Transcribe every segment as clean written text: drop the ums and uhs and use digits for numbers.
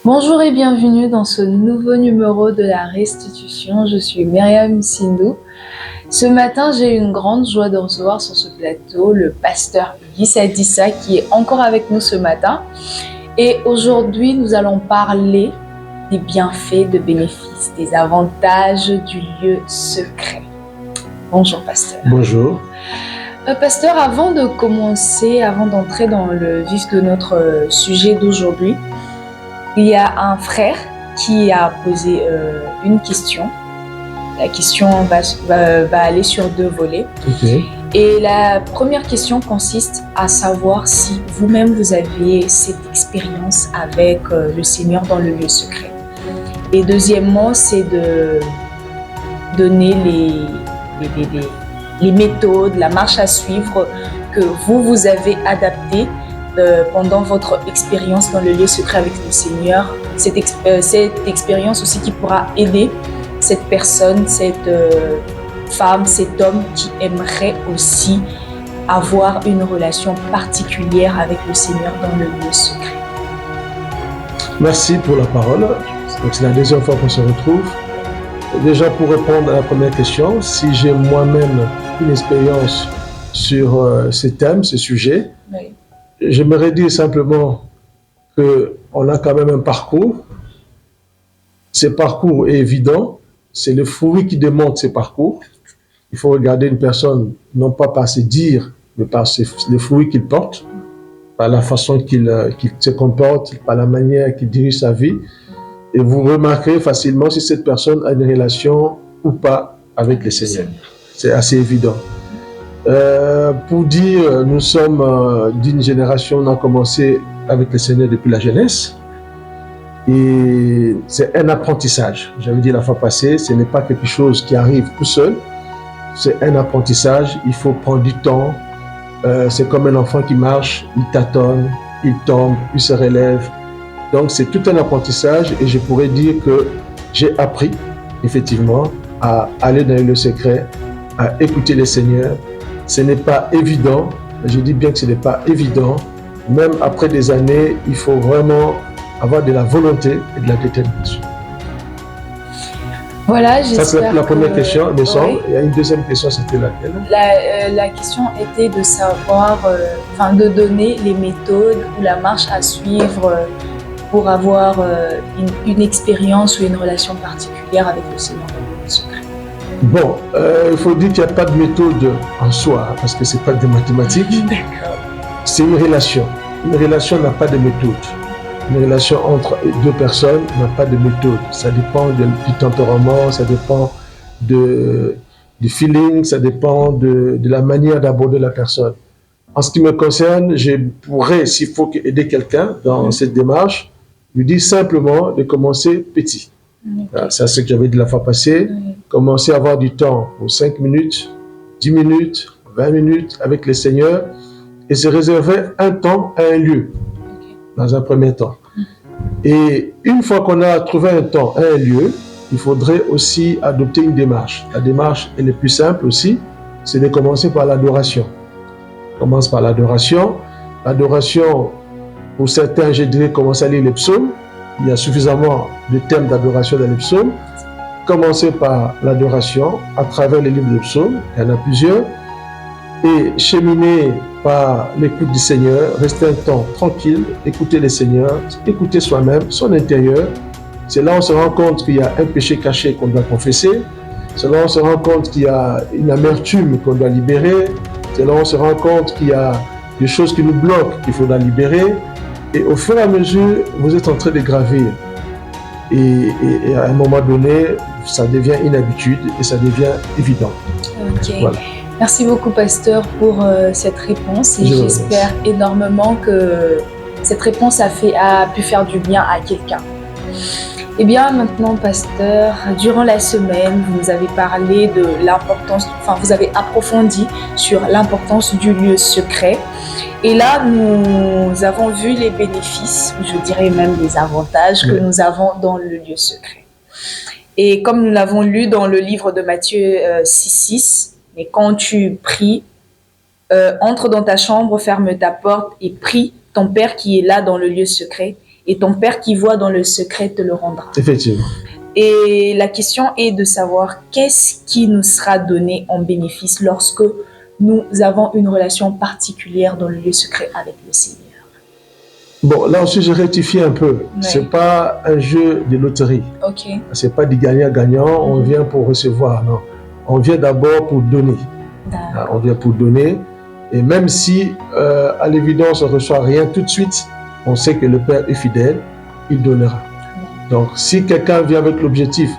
Bonjour et bienvenue dans ce nouveau numéro de la Restitution. Je suis Myriam Sindou. Ce matin, j'ai une grande joie de recevoir sur ce plateau le pasteur Issa Dissa qui est encore avec nous ce matin. Et aujourd'hui, nous allons parler des bienfaits, des bénéfices, des avantages du lieu secret. Bonjour pasteur. Bonjour. Pasteur, avant de commencer, avant d'entrer dans le vif de notre sujet d'aujourd'hui, il y a un frère qui a posé une question. La question va aller sur deux volets. Okay. Et la première question consiste à savoir si vous-même vous avez cette expérience avec le Seigneur dans le lieu secret. Et deuxièmement, c'est de donner les méthodes, la marche à suivre que vous avez adaptées pendant votre expérience dans le lieu secret avec le Seigneur, cette expérience aussi qui pourra aider cette personne, cette femme, cet homme qui aimerait aussi avoir une relation particulière avec le Seigneur dans le lieu secret. Merci pour la parole. Donc c'est la deuxième fois qu'on se retrouve. Déjà pour répondre à la première question, si j'ai moi-même une expérience sur ces thèmes, ces sujets, Oui. J'aimerais dire simplement qu'on a quand même un parcours. Ce parcours est évident. C'est le fruit qui démontre ces parcours. Il faut regarder une personne, non pas par ses dires, mais par les fruits qu'il porte, par la façon qu'il se comporte, par la manière qu'il dirige sa vie. Et vous remarquerez facilement si cette personne a une relation ou pas avec le Seigneur. C'est assez évident. Pour dire, nous sommes d'une génération, on a commencé avec le Seigneur depuis la jeunesse. Et c'est un apprentissage. J'avais dit la fois passée, ce n'est pas quelque chose qui arrive tout seul. C'est un apprentissage, il faut prendre du temps. C'est comme un enfant qui marche, il tâtonne, il tombe, il se relève. Donc c'est tout un apprentissage et je pourrais dire que j'ai appris effectivement à aller dans le secret, à écouter le Seigneur. Ce n'est pas évident, je dis bien que ce n'est pas évident. Même après des années, il faut vraiment avoir de la volonté et de la détermination. Voilà, j'espère. Ça, c'est la première question, il me semble. Oui. Il y a une deuxième question, c'était laquelle? La question était de savoir, de donner les méthodes ou la marche à suivre pour avoir une expérience ou une relation particulière avec le Seigneur dans le lieu secret. Bon, il faut dire qu'il n'y a pas de méthode en soi, parce que ce n'est pas des mathématiques. D'accord. C'est une relation. Une relation n'a pas de méthode. Une relation entre deux personnes n'a pas de méthode. Ça dépend du tempérament, ça dépend du feeling, ça dépend de la manière d'aborder la personne. En ce qui me concerne, je pourrais, s'il faut aider quelqu'un dans cette démarche, lui dire simplement de commencer petit. Okay. C'est ce que j'avais dit la fois passée. Commencer à avoir du temps pour 5 minutes, 10 minutes, 20 minutes avec le Seigneur et se réserver un temps à un lieu, dans un premier temps. Et une fois qu'on a trouvé un temps à un lieu, il faudrait aussi adopter une démarche. La démarche est la plus simple aussi, c'est de commencer par l'adoration. On commence par l'adoration. L'adoration, pour certains, je dirais commencer à lire les psaumes. Il y a suffisamment de thèmes d'adoration dans les psaumes. Commencer par l'adoration à travers les livres de psaumes, il y en a plusieurs, et cheminer par l'écoute du Seigneur, rester un temps tranquille, écouter le Seigneur, écouter soi-même, son intérieur. C'est là où on se rend compte qu'il y a un péché caché qu'on doit confesser, c'est là où on se rend compte qu'il y a une amertume qu'on doit libérer, c'est là où on se rend compte qu'il y a des choses qui nous bloquent, qu'il faudra libérer. Et au fur et à mesure, vous êtes en train de gravir. Et à un moment donné, ça devient une habitude et ça devient évident. Ok. Voilà. Merci beaucoup, pasteur, pour cette réponse. Et j'espère énormément que cette réponse a pu faire du bien à quelqu'un. Eh bien, maintenant, pasteur, durant la semaine, vous nous avez parlé de l'importance, vous avez approfondi sur l'importance du lieu secret. Et là, nous avons vu les bénéfices, je dirais même les avantages que nous avons dans le lieu secret. Et comme nous l'avons lu dans le livre de Matthieu 6,6, mais quand tu pries, entre dans ta chambre, ferme ta porte et prie ton Père qui est là dans le lieu secret. Et ton Père qui voit dans le secret te le rendra. Effectivement. Et la question est de savoir qu'est-ce qui nous sera donné en bénéfice lorsque nous avons une relation particulière dans le lieu secret avec le Seigneur. Bon, là aussi, je rectifie un peu. Oui. C'est pas un jeu de loterie. Ok. C'est pas du gagnant-gagnant, on vient pour recevoir, non. On vient d'abord pour donner. On vient pour donner. Et même si, à l'évidence, on ne reçoit rien tout de suite, on sait que le Père est fidèle, il donnera. Donc, si quelqu'un vient avec l'objectif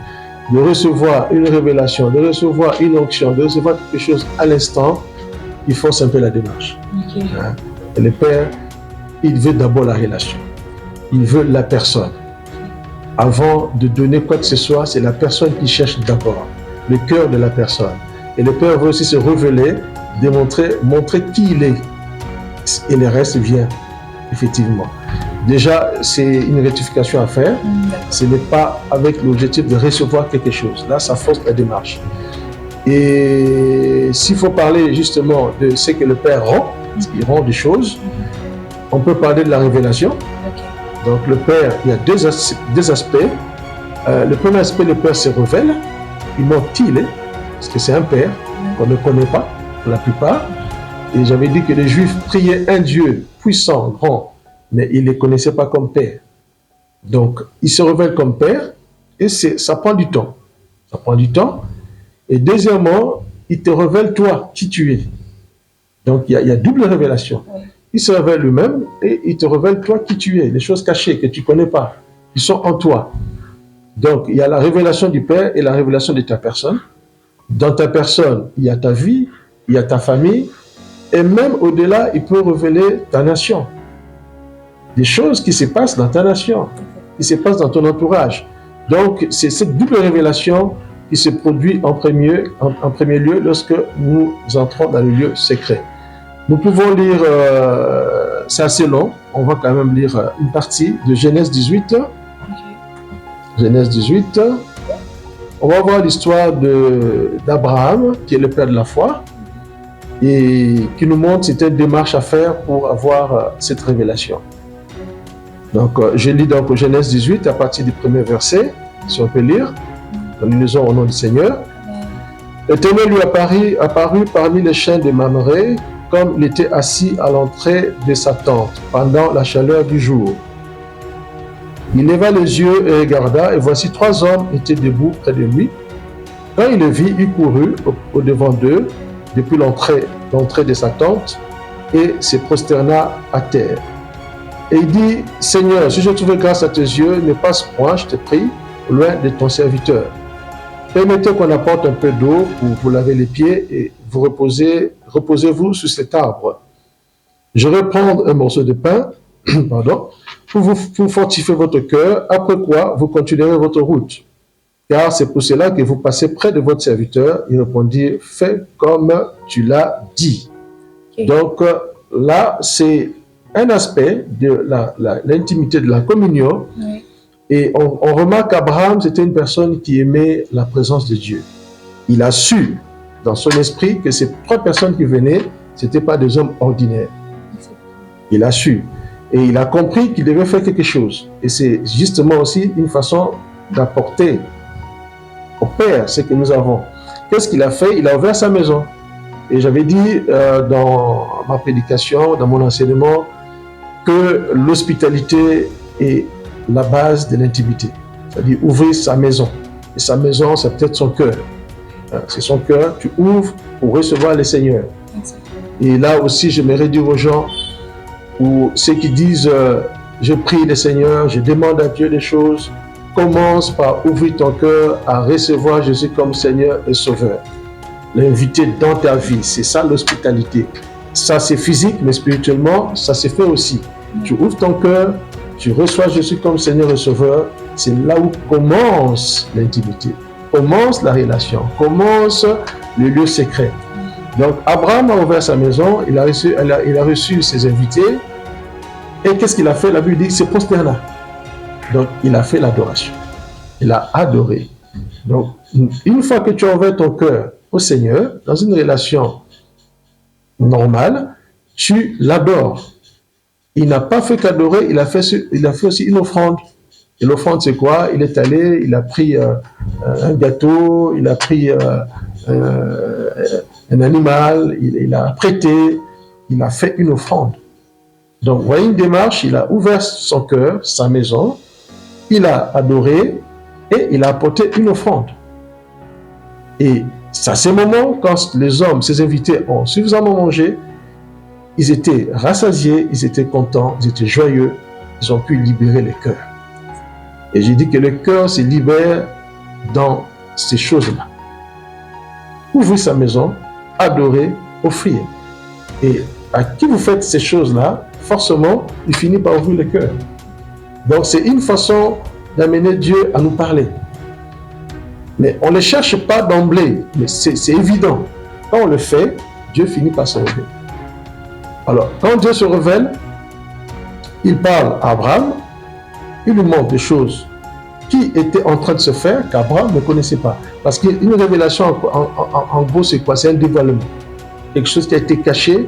de recevoir une révélation, de recevoir une onction, de recevoir quelque chose à l'instant, il force un peu la démarche. Okay. Et le Père, il veut d'abord la relation. Il veut la personne. Avant de donner quoi que ce soit, c'est la personne qui cherche d'abord, le cœur de la personne. Et le Père veut aussi se révéler, montrer qui il est. Et le reste vient, effectivement. Déjà, c'est une rectification à faire. Ce n'est pas avec l'objectif de recevoir quelque chose. Là, ça force la démarche. Et s'il faut parler justement de ce que le Père rend, il rend des choses, on peut parler de la révélation. Okay. Donc le Père, il y a deux aspects. Le premier aspect, le Père se révèle. Il montre qui il est, parce que c'est un Père qu'on ne connaît pas, pour la plupart. Et j'avais dit que les Juifs priaient un Dieu puissant, grand, mais ils ne les connaissaient pas comme Père. Donc, il se révèle comme Père, et ça prend du temps. Ça prend du temps. Et deuxièmement, il te révèle toi, qui tu es. Donc, il y a double révélation. Il se révèle lui-même, et il te révèle toi, qui tu es. Les choses cachées que tu ne connais pas, qui sont en toi. Donc, il y a la révélation du Père et la révélation de ta personne. Dans ta personne, il y a ta vie, il y a ta famille, et même au-delà, il peut révéler ta nation. Des choses qui se passent dans ta nation, qui se passent dans ton entourage. Donc, c'est cette double révélation qui se produit en premier lieu lorsque nous entrons dans le lieu secret. Nous pouvons lire, c'est assez long, on va quand même lire une partie de Genèse 18. Okay. Genèse 18. On va voir l'histoire d'Abraham, qui est le père de la foi, et qui nous montre c'était une démarche à faire pour avoir cette révélation. Donc, je lis donc Genèse 18 à partir du premier verset, si on peut lire. Nous lisons au nom du Seigneur. L'Éternel lui apparut parmi les chênes de Mamré, comme il était assis à l'entrée de sa tente, pendant la chaleur du jour. Il leva les yeux et regarda, et voici 3 hommes étaient debout près de lui. Quand il le vit, il courut au-devant d'eux, depuis l'entrée de sa tente, et se prosterna à terre. Et il dit, « Seigneur, si je trouve grâce à tes yeux, ne passe point, je te prie, loin de ton serviteur. Permettez qu'on apporte un peu d'eau pour vous laver les pieds et vous reposez-vous sur cet arbre. Je vais prendre un morceau de pain, pardon, pour fortifier votre cœur, après quoi vous continuerez votre route. Car c'est pour cela que vous passez près de votre serviteur. » Il répondit, « Fais comme tu l'as dit. » Okay. Donc là, c'est un aspect de l'intimité de la communion. Oui. Et on remarque qu'Abraham, c'était une personne qui aimait la présence de Dieu. Il a su, dans son esprit, que ces 3 personnes qui venaient, ce n'étaient pas des hommes ordinaires. Il a su. Et il a compris qu'il devait faire quelque chose. Et c'est justement aussi une façon d'apporter au Père ce que nous avons. Qu'est-ce qu'il a fait? Il a ouvert sa maison. Et j'avais dit dans ma prédication, dans mon enseignement, que l'hospitalité est la base de l'intimité. C'est-à-dire ouvrir sa maison. Et sa maison, c'est peut-être son cœur. C'est son cœur, tu ouvres pour recevoir le Seigneur. Et là aussi, j'aimerais dire aux gens, ou ceux qui disent je prie le Seigneur, je demande à Dieu des choses, commence par ouvrir ton cœur à recevoir Jésus comme Seigneur et Sauveur. L'inviter dans ta vie, c'est ça l'hospitalité. Ça c'est physique, mais spirituellement, ça se fait aussi. Tu ouvres ton cœur, tu reçois Jésus comme Seigneur et Sauveur, c'est là où commence l'intimité, commence la relation, commence le lieu secret. Donc Abraham a ouvert sa maison, il a reçu ses invités, et qu'est-ce qu'il a fait? La Bible dit, c'est prosterna. Donc il a fait l'adoration, il a adoré. Donc une fois que tu as ouvert ton cœur au Seigneur, dans une relation normale, tu l'adores. il n'a pas fait qu'adorer, il a fait aussi une offrande. Et l'offrande, c'est quoi? Il est allé, il a pris un gâteau, il a pris un animal, il a prêté, il a fait une offrande. Donc, vous voyez une démarche, il a ouvert son cœur, sa maison, il a adoré et il a apporté une offrande. Et c'est à ces moments, quand les hommes, ses invités, ont suffisamment mangé, ils étaient rassasiés, ils étaient contents, ils étaient joyeux, ils ont pu libérer les cœurs. Et j'ai dit que le cœur se libère dans ces choses-là. Ouvrez sa maison, adorez, offrir. Et à qui vous faites ces choses-là, forcément, il finit par ouvrir le cœur. Donc c'est une façon d'amener Dieu à nous parler. Mais on ne les cherche pas d'emblée, mais c'est évident. Quand on le fait, Dieu finit par se révéler. Alors, quand Dieu se révèle, il parle à Abraham, il lui montre des choses qui étaient en train de se faire qu'Abraham ne connaissait pas. Parce qu'une révélation, en gros, c'est quoi? C'est un dévoilement. Quelque chose qui a été caché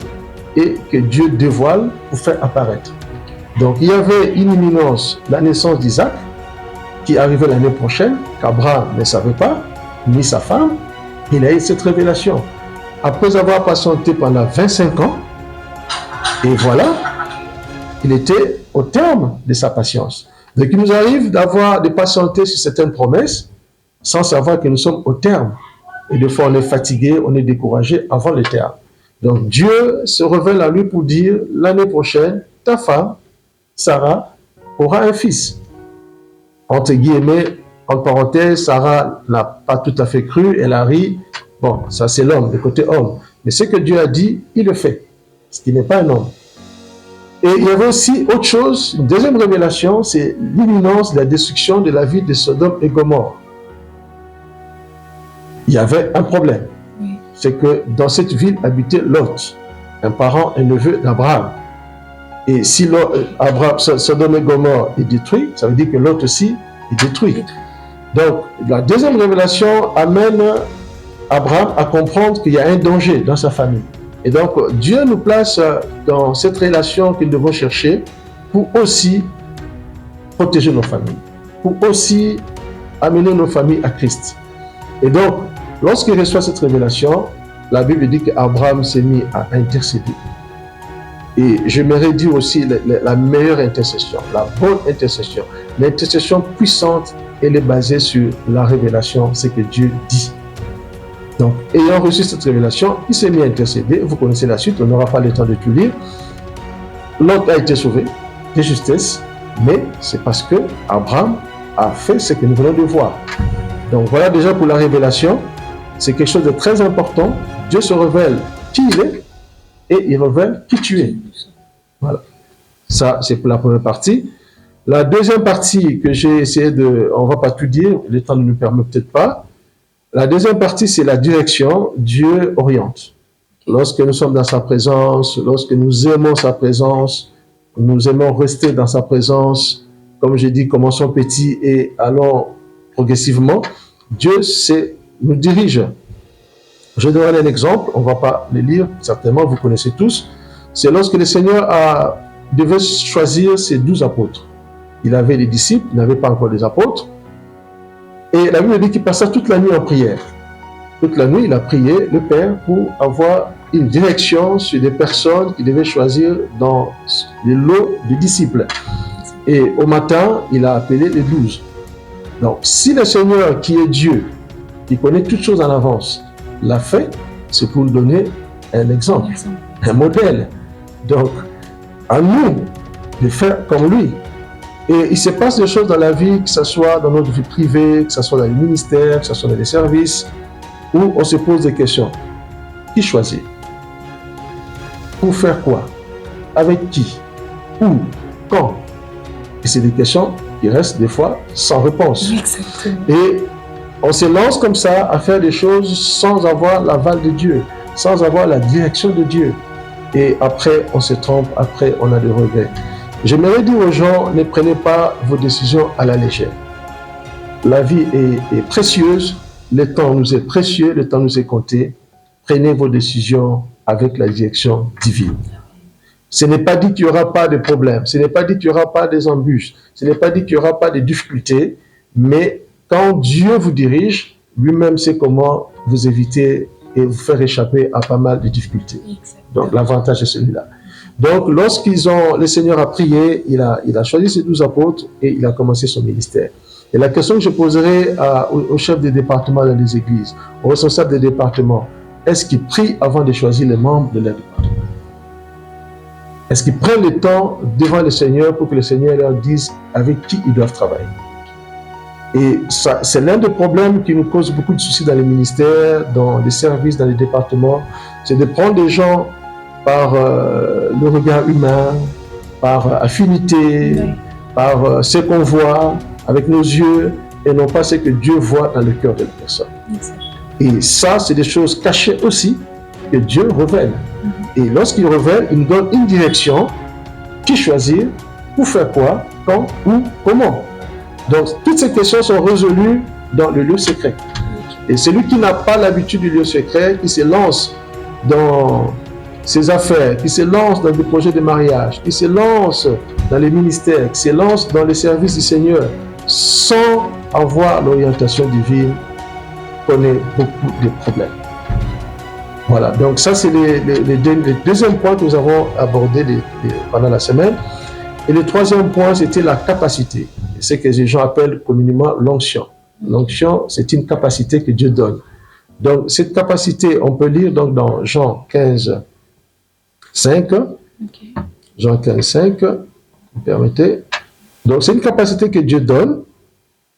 et que Dieu dévoile pour faire apparaître. Donc, il y avait une imminence, la naissance d'Isaac, qui arrivait l'année prochaine, qu'Abraham ne savait pas, ni sa femme. Il a eu cette révélation. Après avoir patienté pendant 25 ans, et voilà, il était au terme de sa patience. Donc il nous arrive de patienter sur certaines promesses sans savoir que nous sommes au terme. Et des fois on est fatigué, on est découragé avant le terme. Donc Dieu se révèle à lui pour dire, l'année prochaine, ta femme, Sarah, aura un fils. Entre guillemets, en parenthèse, Sarah n'a pas tout à fait cru, elle a ri. Bon, ça c'est l'homme, le côté homme. Mais ce que Dieu a dit, il le fait. Ce qui n'est pas un homme. Et il y avait aussi autre chose, une deuxième révélation, c'est l'imminence de la destruction de la ville de Sodome et Gomorrhe. Il y avait un problème. Oui. C'est que dans cette ville habitait Lot, un parent, un neveu d'Abraham. Et si Sodome et Gomorrhe est détruit, ça veut dire que Lot aussi est détruit. Donc, la deuxième révélation amène Abraham à comprendre qu'il y a un danger dans sa famille. Et donc, Dieu nous place dans cette relation que nous devons chercher pour aussi protéger nos familles, pour aussi amener nos familles à Christ. Et donc, lorsqu'il reçoit cette révélation, la Bible dit qu'Abraham s'est mis à intercéder. Et j'aimerais dire aussi la meilleure intercession, la bonne intercession. L'intercession puissante, elle est basée sur la révélation, c'est que Dieu dit. Donc, ayant reçu cette révélation, il s'est mis à intercéder. Vous connaissez la suite, on n'aura pas le temps de tout lire. Lot a été sauvé de justesse, mais c'est parce que Abraham a fait ce que nous venons de voir. Donc, voilà déjà pour la révélation. C'est quelque chose de très important. Dieu se révèle qui il est et il révèle qui tu es. Voilà. Ça, c'est pour la première partie. La deuxième partie que j'ai essayé de... On ne va pas tout dire, le temps ne nous permet peut-être pas. La deuxième partie, c'est la direction. Dieu oriente. Lorsque nous sommes dans sa présence, lorsque nous aimons sa présence, nous aimons rester dans sa présence, comme j'ai dit, commençons petit et allons progressivement, Dieu nous dirige. Je donnerai un exemple, on ne va pas le lire, certainement, vous connaissez tous. C'est lorsque le Seigneur devait choisir ses 12 apôtres. Il avait des disciples, il n'avait pas encore des apôtres. Et la Bible dit qu'il passa toute la nuit en prière. Toute la nuit, il a prié le Père pour avoir une direction sur des personnes qu'il devait choisir dans le lot de disciples. Et au matin, il a appelé les 12. Donc, si le Seigneur, qui est Dieu, qui connaît toutes choses en avance, l'a fait, c'est pour nous donner un exemple, un modèle. Donc, à nous de faire comme lui. Et il se passe des choses dans la vie, que ce soit dans notre vie privée, que ce soit dans les ministères, que ce soit dans les services, où on se pose des questions. Qui choisit? Pour faire quoi? Avec qui? Où? Quand? Et c'est des questions qui restent des fois sans réponse. Exactement. Et on se lance comme ça à faire des choses sans avoir l'aval de Dieu, sans avoir la direction de Dieu. Et après, on se trompe, après, on a des regrets. J'aimerais dire aux gens, ne prenez pas vos décisions à la légère. La vie est précieuse, le temps nous est précieux, le temps nous est compté. Prenez vos décisions avec la direction divine. Ce n'est pas dit qu'il n'y aura pas de problèmes, ce n'est pas dit qu'il n'y aura pas des embûches, ce n'est pas dit qu'il n'y aura pas de difficultés, mais quand Dieu vous dirige, lui-même sait comment vous éviter et vous faire échapper à pas mal de difficultés. Donc l'avantage est celui-là. Donc le Seigneur a prié, il a choisi ses 12 apôtres et il a commencé son ministère. Et la question que je poserai au chef des départements dans les églises, aux responsables des départements, est-ce qu'ils prient avant de choisir les membres de leur département? Est-ce qu'ils prennent le temps devant le Seigneur pour que le Seigneur leur dise avec qui ils doivent travailler? Et ça, c'est l'un des problèmes qui nous cause beaucoup de soucis dans les ministères, dans les services, dans les départements, c'est de prendre des gens par le regard humain, par affinité, par ce qu'on voit avec nos yeux, et non pas ce que Dieu voit dans le cœur de la personne. Et ça, c'est des choses cachées aussi, que Dieu révèle. Et lorsqu'il révèle, il nous donne une direction, qui choisir, pour faire quoi, quand, où, comment. Donc, toutes ces questions sont résolues dans le lieu secret. Et celui qui n'a pas l'habitude du lieu secret, qui se lance dans ses affaires, qui se lance dans des projets de mariage, qui se lance dans les ministères, qui se lance dans les services du Seigneur, sans avoir l'orientation divine, connaît beaucoup de problèmes. Voilà, donc ça c'est le deuxième point que nous avons abordé pendant la semaine. Et le troisième point, c'était la capacité. C'est ce que les gens appellent communément l'onction. L'onction, c'est une capacité que Dieu donne. Donc cette capacité, on peut lire donc dans Jean 15, 5. Jean 15, 5, vous permettez. Donc c'est une capacité que Dieu donne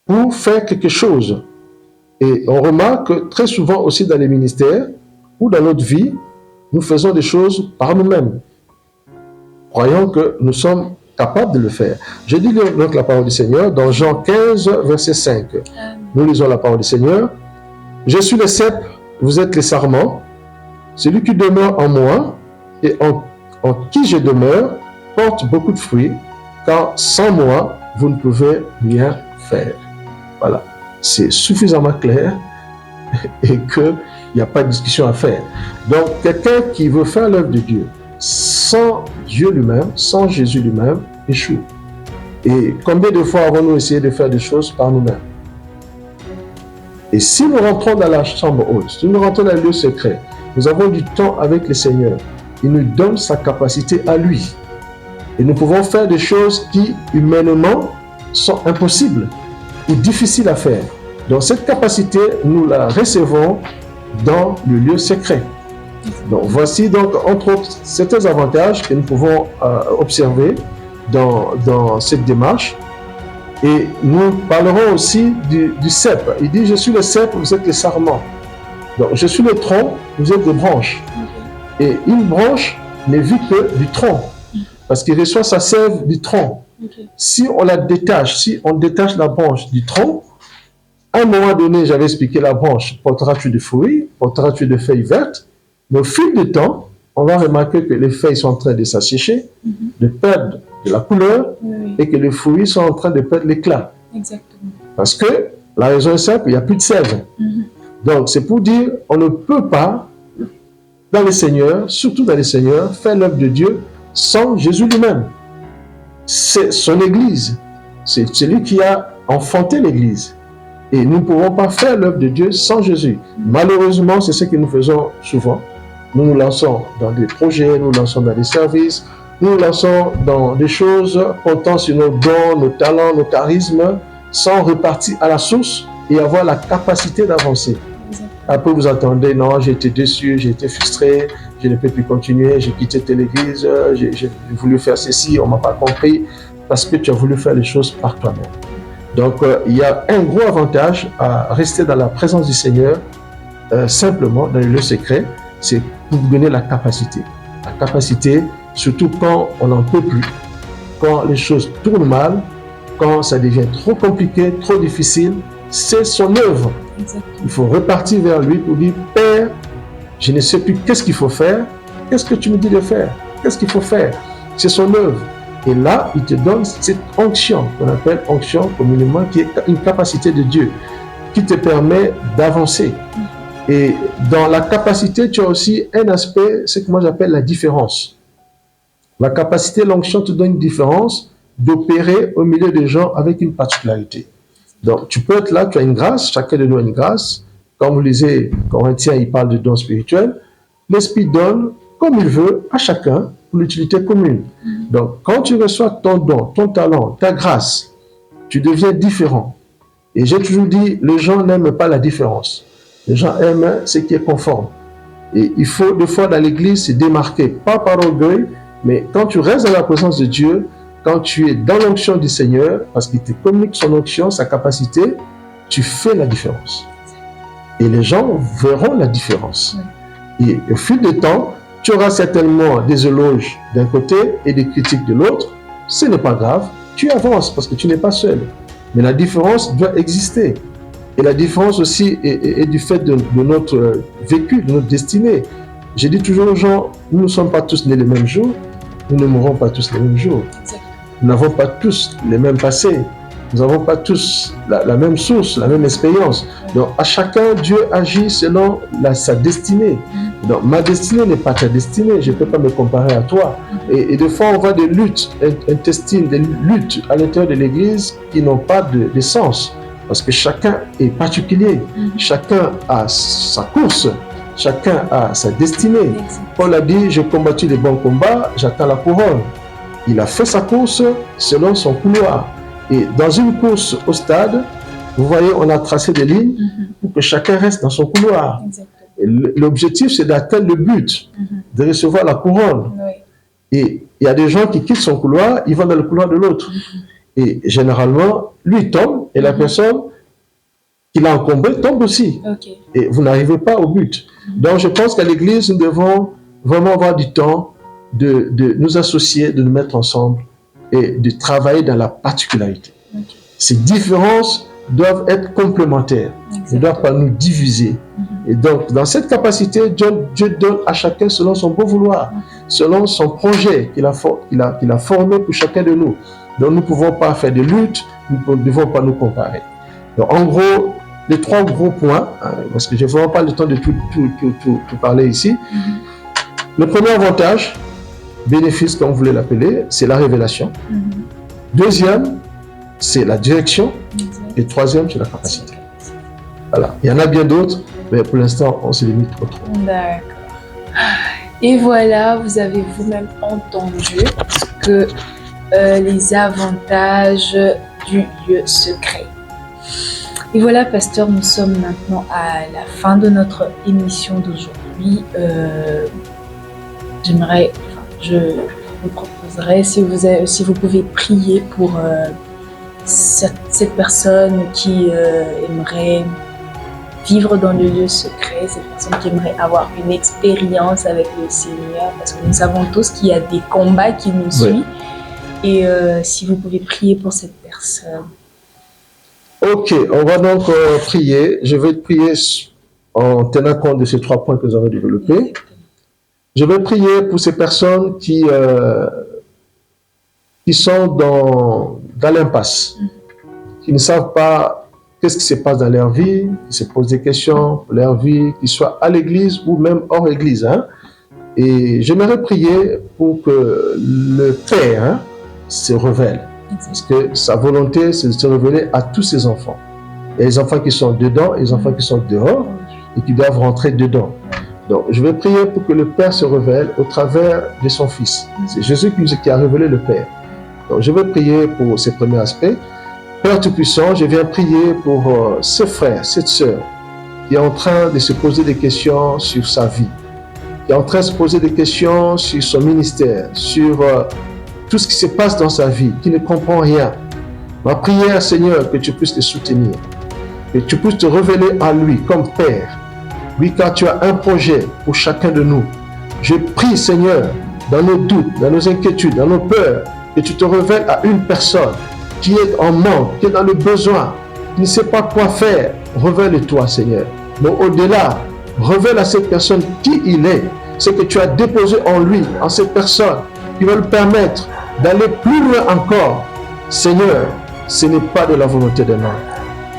pour faire quelque chose. Et on remarque que très souvent aussi dans les ministères ou dans notre vie, nous faisons des choses par nous-mêmes, croyant que nous sommes capables de le faire. Je dis donc la parole du Seigneur dans Jean 15, verset 5. Nous lisons la parole du Seigneur. « Je suis le cep, vous êtes les sarments. Celui qui demeure en moi et en qui je demeure porte beaucoup de fruits, car sans moi, vous ne pouvez rien faire. » Voilà. C'est suffisamment clair et qu'il n'y a pas de discussion à faire. Donc, quelqu'un qui veut faire l'œuvre de Dieu sans Dieu lui-même, sans Jésus lui-même, échoue. Et combien de fois avons-nous essayé de faire des choses par nous-mêmes? Et si nous rentrons dans la chambre haute, si nous rentrons dans le lieu secret, nous avons du temps avec le Seigneur. Il nous donne sa capacité à lui. Et nous pouvons faire des choses qui, humainement, sont impossibles ou difficiles à faire. Donc cette capacité, nous la recevons dans le lieu secret. Donc voici donc entre autres certains avantages que nous pouvons observer dans cette démarche. Et nous parlerons aussi du cep. Il dit, je suis le cep, vous êtes les sarments. Donc je suis le tronc, vous êtes des branches. Et une branche ne vit que du tronc, parce qu'il reçoit sa sève du tronc. Si on la détache, si on détache la branche du tronc, à un moment donné, j'avais expliqué, la branche portera-tu des fruits, portera-tu des feuilles vertes, mais au fil du temps, on va remarquer que les feuilles sont en train de s'assécher, de perdre de la couleur, et que les fruits sont en train de perdre l'éclat. Exactement. Parce que la raison est simple, il n'y a plus de sève. Donc c'est pour dire, on ne peut pas, dans le Seigneur, surtout dans le Seigneur, faire l'œuvre de Dieu sans Jésus lui-même. C'est son Église. C'est celui qui a enfanté l'Église. Et nous ne pouvons pas faire l'œuvre de Dieu sans Jésus. Malheureusement, c'est ce que nous faisons souvent. Nous nous lançons dans des projets, nous nous lançons dans des services, nous nous lançons dans des choses comptant sur nos dons, nos talents, nos charismes, sans repartir à la source et avoir la capacité d'avancer. Après, vous attendez, non, j'ai été déçu, j'ai été frustré, je ne peux plus continuer, j'ai quitté telle église, j'ai voulu faire ceci, on ne m'a pas compris, parce que tu as voulu faire les choses par toi-même. Donc, il y a un gros avantage à rester dans la présence du Seigneur, simplement dans le lieu secret, c'est pour vous donner la capacité. La capacité, surtout quand on n'en peut plus, quand les choses tournent mal, quand ça devient trop compliqué, trop difficile, c'est son œuvre. Il faut repartir vers lui pour dire, Père, je ne sais plus qu'est-ce qu'il faut faire, qu'est-ce que tu me dis de faire, qu'est-ce qu'il faut faire. C'est son œuvre. Et là, il te donne cette onction, qu'on appelle onction communément, qui est une capacité de Dieu, qui te permet d'avancer. Et dans la capacité, tu as aussi un aspect, ce que moi j'appelle la différence. La capacité, l'onction te donne une différence d'opérer au milieu des gens avec une particularité. Donc, tu peux être là, tu as une grâce, chacun de nous a une grâce. Comme vous lisez, Corinthiens, il parle de dons spirituels. L'Esprit donne comme il veut à chacun pour l'utilité commune. Donc, quand tu reçois ton don, ton talent, ta grâce, tu deviens différent. Et j'ai toujours dit, les gens n'aiment pas la différence. Les gens aiment ce qui est conforme. Et il faut des fois dans l'église se démarquer, pas par orgueil, mais quand tu restes dans la présence de Dieu, quand tu es dans l'onction du Seigneur, parce qu'il te communique son onction, sa capacité, tu fais la différence. Et les gens verront la différence. Et au fil du temps, tu auras certainement des éloges d'un côté et des critiques de l'autre. Ce n'est pas grave, tu avances parce que tu n'es pas seul. Mais la différence doit exister. Et la différence aussi est du fait de notre vécu, de notre destinée. J'ai dit toujours aux gens, nous ne sommes pas tous nés les mêmes jours, nous ne mourrons pas tous les mêmes jours. Nous n'avons pas tous les mêmes passés. Nous n'avons pas tous la même source, la même expérience. Donc, à chacun, Dieu agit selon sa destinée. Donc, ma destinée n'est pas ta destinée. Je ne peux pas me comparer à toi. Et des fois, on voit des luttes intestines, des luttes à l'intérieur de l'Église qui n'ont pas de sens. Parce que chacun est particulier. Chacun a sa course. Chacun a sa destinée. Paul a dit, j'ai combattu les bons combats, j'attends la couronne. Il a fait sa course selon son couloir. Et dans une course au stade, vous voyez, on a tracé des lignes pour que chacun reste dans son couloir. L'objectif, c'est d'atteindre le but, de recevoir la couronne. Et il y a des gens qui quittent son couloir, ils vont dans le couloir de l'autre. Et généralement, lui tombe et la personne qui l'a encombré tombe aussi. Et vous n'arrivez pas au but. Donc, je pense qu'à l'Église, nous devons vraiment avoir du temps de nous associer, de nous mettre ensemble et de travailler dans la particularité. Ces différences doivent être complémentaires. Elles ne doivent pas nous diviser. Et donc, dans cette capacité, Dieu donne à chacun selon son bon vouloir, selon son projet qu'il a formé pour chacun de nous. Donc, nous ne pouvons pas faire de lutte, nous ne devons pas nous comparer. Donc, en gros, les trois gros points, parce que je ne vais pas le temps de tout parler ici. Le premier avantage, bénéfice, comme vous voulez l'appeler, c'est la révélation. Deuxième, c'est la direction. Et troisième, c'est la capacité. Voilà. Il y en a bien d'autres, mais pour l'instant, on se limite trop. D'accord. Et voilà, vous avez vous-même entendu que les avantages du lieu secret. Et voilà, pasteur, nous sommes maintenant à la fin de notre émission d'aujourd'hui. Je vous proposerais, si vous pouvez prier pour cette personne qui aimerait vivre dans le lieu secret, cette personne qui aimerait avoir une expérience avec le Seigneur, parce que nous savons tous qu'il y a des combats qui nous suivent. Et si vous pouvez prier pour cette personne. Ok, on va donc prier. Je vais prier en tenant compte de ces trois points que nous avons développés. Je vais prier pour ces personnes qui sont dans l'impasse, qui ne savent pas qu'est-ce qui se passe dans leur vie, qui se posent des questions pour leur vie, qu'ils soient à l'église ou même hors église. Et j'aimerais prier pour que le Père se révèle. Parce que sa volonté, c'est de se révéler à tous ses enfants. Il y a les enfants qui sont dedans et les enfants qui sont dehors et qui doivent rentrer dedans. Donc, je vais prier pour que le Père se révèle au travers de son Fils. C'est Jésus qui a révélé le Père. Donc, je vais prier pour ces premiers aspects. Père Tout-Puissant, je viens prier pour ce frère, cette sœur, qui est en train de se poser des questions sur sa vie, qui est en train de se poser des questions sur son ministère, sur tout ce qui se passe dans sa vie, qui ne comprend rien. Ma prière, Seigneur, que tu puisses le soutenir, que tu puisses te révéler à lui comme Père. Oui, car tu as un projet pour chacun de nous. Je prie, Seigneur, dans nos doutes, dans nos inquiétudes, dans nos peurs, que tu te révèles à une personne qui est en manque, qui est dans le besoin, qui ne sait pas quoi faire. Révèle-toi, Seigneur. Mais au-delà, révèle à cette personne qui il est, ce que tu as déposé en lui, en cette personne, qui va lui permettre d'aller plus loin encore. Seigneur, ce n'est pas de la volonté d'un homme.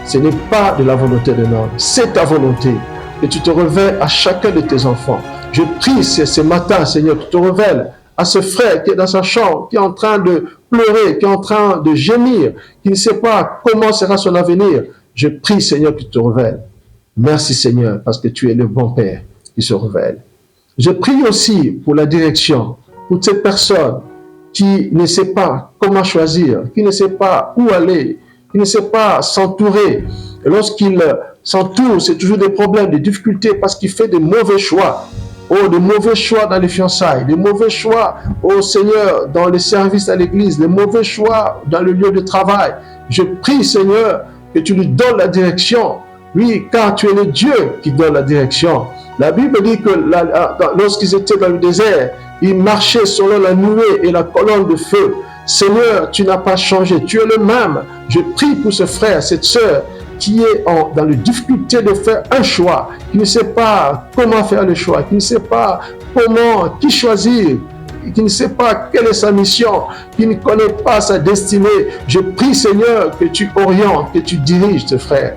Ce n'est pas de la volonté d'un homme. C'est ta volonté. Que tu te révèles à chacun de tes enfants. Je prie ce matin, Seigneur, que tu te révèles à ce frère qui est dans sa chambre, qui est en train de pleurer, qui est en train de gémir, qui ne sait pas comment sera son avenir. Je prie, Seigneur, que tu te révèles. Merci, Seigneur, parce que tu es le bon Père qui se révèle. Je prie aussi pour la direction, pour cette personne qui ne sait pas comment choisir, qui ne sait pas où aller, qui ne sait pas s'entourer. Et lorsqu'il s'entoure, c'est toujours des problèmes, des difficultés, parce qu'il fait de mauvais choix. Oh, de mauvais choix dans les fiançailles, de mauvais choix, oh Seigneur, dans les services à l'église, de mauvais choix dans le lieu de travail. Je prie, Seigneur, que tu lui donnes la direction. Oui, car tu es le Dieu qui donne la direction. La Bible dit que lorsqu'ils étaient dans le désert, ils marchaient selon la nuée et la colonne de feu. Seigneur, tu n'as pas changé, tu es le même. Je prie pour ce frère, cette sœur, qui est dans la difficulté de faire un choix, qui ne sait pas comment faire le choix, qui ne sait pas qui choisir, qui ne sait pas quelle est sa mission, qui ne connaît pas sa destinée. Je prie, Seigneur, que tu orientes, que tu diriges ce frère.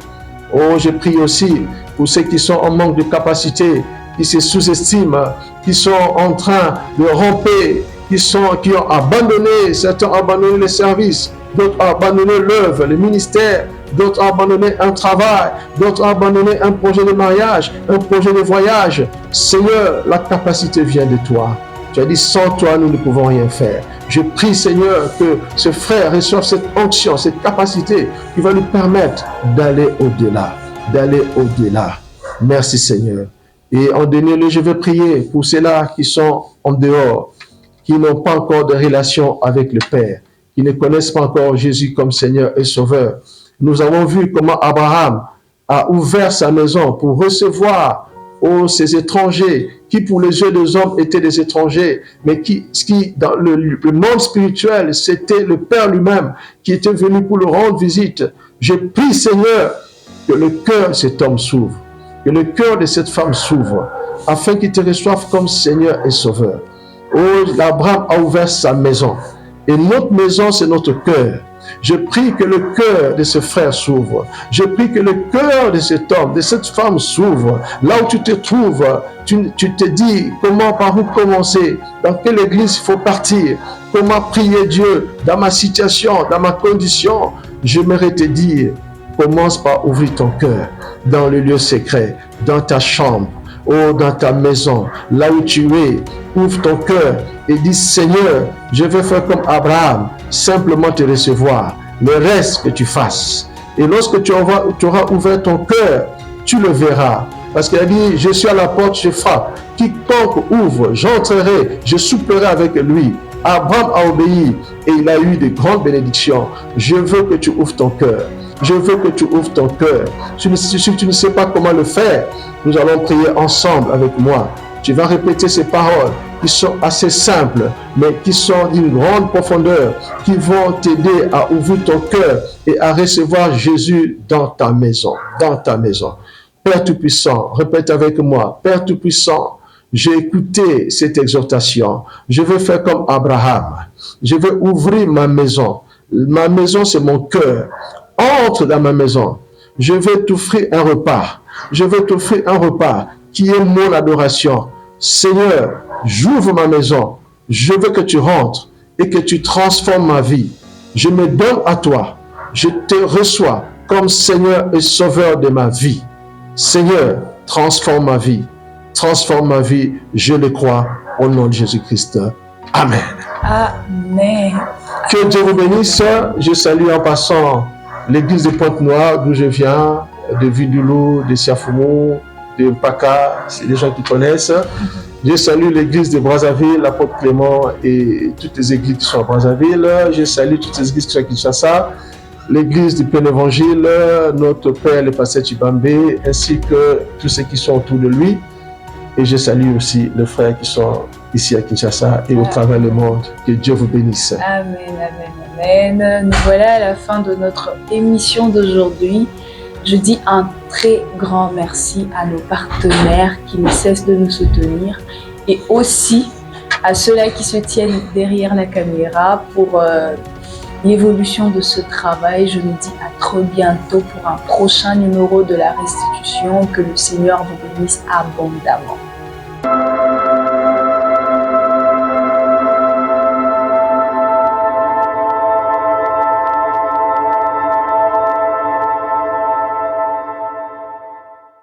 Oh, je prie aussi pour ceux qui sont en manque de capacité, qui se sous-estiment, qui sont en train de ramper, qui ont abandonné, certains ont abandonné les services, d'autres ont abandonné l'œuvre, le ministère, d'autres ont abandonné un travail, d'autres ont abandonné un projet de mariage, un projet de voyage. Seigneur, la capacité vient de toi. Tu as dit, sans toi, nous ne pouvons rien faire. Je prie, Seigneur, que ce frère reçoive cette onction, cette capacité qui va lui permettre d'aller au-delà, Merci, Seigneur. Et en dernier lieu, je vais prier pour ceux-là qui sont en dehors, qui n'ont pas encore de relation avec le Père, qui ne connaissent pas encore Jésus comme Seigneur et Sauveur. Nous avons vu comment Abraham a ouvert sa maison pour recevoir ces étrangers qui pour les yeux des hommes étaient des étrangers, mais qui dans le monde spirituel, c'était le Père lui-même qui était venu pour le rendre visite. Je prie, Seigneur, que le cœur de cet homme s'ouvre, que le cœur de cette femme s'ouvre, afin qu'il te reçoive comme Seigneur et Sauveur. Oh, Abraham a ouvert sa maison, et notre maison, c'est notre cœur. Je prie que le cœur de ce frère s'ouvre. Je prie que le cœur de cet homme, de cette femme s'ouvre. Là où tu te trouves, tu te dis par où commencer, dans quelle église il faut partir, comment prier Dieu dans ma situation, dans ma condition. J'aimerais te dire, commence par ouvrir ton cœur dans le lieu secret, dans ta chambre, dans ta maison, là où tu es. Ouvre ton cœur et dis, Seigneur, je veux faire comme Abraham, simplement te recevoir. Le reste que tu fasses. Et lorsque tu auras ouvert ton cœur, tu le verras. Parce qu'il a dit, je suis à la porte, je frappe. Quiconque ouvre, j'entrerai, je souperai avec lui. Abraham a obéi et il a eu de grandes bénédictions. Je veux que tu ouvres ton cœur. Je veux que tu ouvres ton cœur. Si tu ne sais pas comment le faire, nous allons prier ensemble avec moi. Tu vas répéter ces paroles qui sont assez simples, mais qui sont d'une grande profondeur, qui vont t'aider à ouvrir ton cœur et à recevoir Jésus dans ta maison. Dans ta maison. Père Tout-Puissant, répète avec moi. Père Tout-Puissant, j'ai écouté cette exhortation. Je veux faire comme Abraham. Je veux ouvrir ma maison. Ma maison, c'est mon cœur. Entre dans ma maison. Je veux t'offrir un repas. Je veux t'offrir un repas qui est mon adoration. Seigneur, j'ouvre ma maison. Je veux que tu rentres et que tu transformes ma vie. Je me donne à toi. Je te reçois comme Seigneur et Sauveur de ma vie. Seigneur, transforme ma vie. Transforme ma vie, je le crois, au nom de Jésus-Christ. Amen. Amen. Que Dieu vous bénisse. Je salue en passant l'église de Pointe-Noire, d'où je viens, de Vidoulou, de Siafoumou, de Mpaka, c'est des gens qui connaissent. Je salue l'église de Brazzaville, l'apôtre Clément et toutes les églises qui sont à Brazzaville. Je salue toutes les églises qui sont à Kinshasa, l'église du Plein Évangile, notre père, le pasteur Chibambé, ainsi que tous ceux qui sont autour de lui. Et je salue aussi les frères qui sont ici à Kinshasa et au travers le monde. Que Dieu vous bénisse. Amen, amen, amen. Nous voilà à la fin de notre émission d'aujourd'hui. Je dis un très grand merci à nos partenaires qui ne cessent de nous soutenir et aussi à ceux-là qui se tiennent derrière la caméra pour l'évolution de ce travail. Je nous dis à très bientôt pour un prochain numéro de la restitution. Que le Seigneur vous bénisse abondamment.